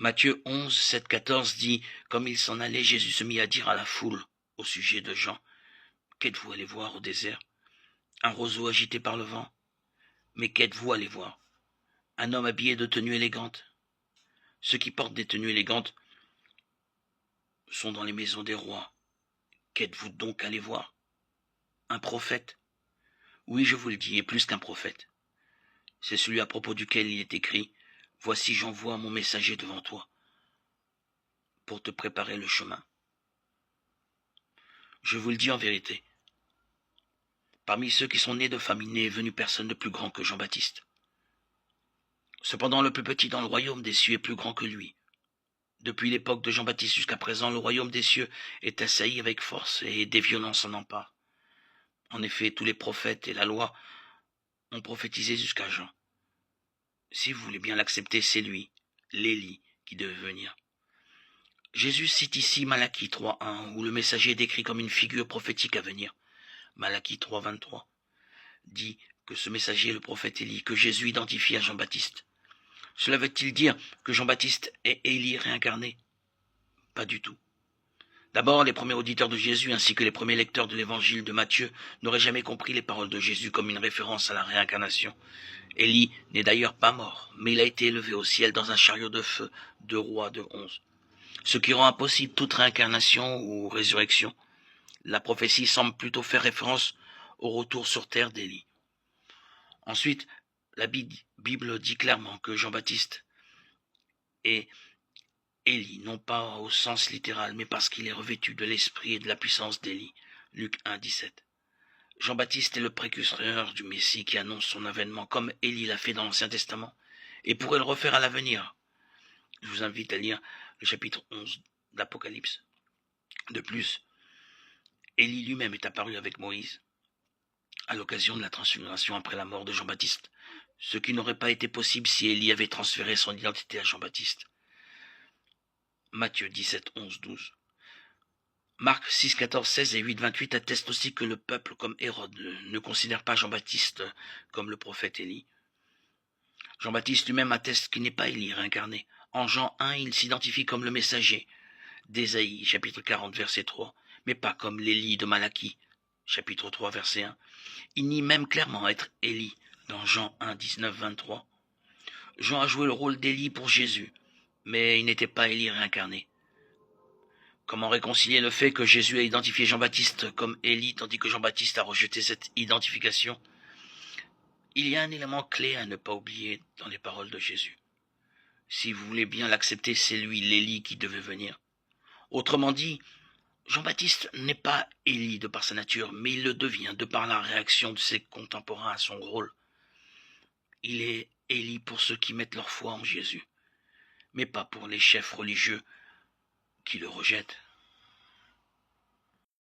Matthieu 11, 7, 14 dit « Comme il s'en allait, Jésus se mit à dire à la foule au sujet de Jean. Qu'êtes-vous allé voir au désert? Un roseau agité par le vent? Mais qu'êtes-vous allé voir? Un homme habillé de tenues élégantes? Ceux qui portent des tenues élégantes sont dans les maisons des rois. Qu'êtes-vous donc allé voir? Un prophète? Oui, je vous le dis, et plus qu'un prophète. C'est celui à propos duquel il est écrit « Voici j'envoie mon messager devant toi, pour te préparer le chemin. » Je vous le dis en vérité, parmi ceux qui sont nés de femme, il n'est venu personne de plus grand que Jean-Baptiste. Cependant, le plus petit dans le royaume des cieux est plus grand que lui. Depuis l'époque de Jean-Baptiste jusqu'à présent, le royaume des cieux est assailli avec force et des violences en emparent. En effet, tous les prophètes et la loi ont prophétisé jusqu'à Jean. Si vous voulez bien l'accepter, c'est lui, l'Élie, qui devait venir. Jésus cite ici Malachie 3.1, où le messager est décrit comme une figure prophétique à venir. Malachie 3.23 dit que ce messager est le prophète Élie, que Jésus identifie à Jean-Baptiste. Cela veut-il dire que Jean-Baptiste est Élie réincarné? Pas du tout. D'abord, les premiers auditeurs de Jésus ainsi que les premiers lecteurs de l'évangile de Matthieu n'auraient jamais compris les paroles de Jésus comme une référence à la réincarnation. Élie n'est d'ailleurs pas mort, mais il a été élevé au ciel dans un chariot de feu, 2 Rois 2.11. Ce qui rend impossible toute réincarnation ou résurrection. La prophétie semble plutôt faire référence au retour sur terre d'Élie. Ensuite, la Bible dit clairement que Jean-Baptiste est Élie, non pas au sens littéral, mais parce qu'il est revêtu de l'esprit et de la puissance d'Élie. Luc 1, 17. Jean-Baptiste est le précurseur du Messie qui annonce son avènement, comme Élie l'a fait dans l'Ancien Testament, et pourrait le refaire à l'avenir. Je vous invite à lire le chapitre 11 d'Apocalypse. De plus, Élie lui-même est apparu avec Moïse à l'occasion de la transfiguration après la mort de Jean-Baptiste, ce qui n'aurait pas été possible si Élie avait transféré son identité à Jean-Baptiste. Matthieu 17, 11, 12. Marc 6, 14, 16 et 8, 28 attestent aussi que le peuple, comme Hérode, ne considère pas Jean-Baptiste comme le prophète Élie. Jean-Baptiste lui-même atteste qu'il n'est pas Élie réincarné. En Jean 1, il s'identifie comme le messager d'Ésaïe, chapitre 40, verset 3, mais pas comme l'Élie de Malachie, chapitre 3, verset 1. Il nie même clairement être Élie dans Jean 1, 19, 23. Jean a joué le rôle d'Élie pour Jésus, mais il n'était pas Élie réincarné. Comment réconcilier le fait que Jésus a identifié Jean-Baptiste comme Élie tandis que Jean-Baptiste a rejeté cette identification? Il y a un élément clé à ne pas oublier dans les paroles de Jésus. Si vous voulez bien l'accepter, c'est lui, l'Élie, qui devait venir. Autrement dit, Jean-Baptiste n'est pas Élie de par sa nature, mais il le devient de par la réaction de ses contemporains à son rôle. Il est Élie pour ceux qui mettent leur foi en Jésus, mais pas pour les chefs religieux qui le rejettent.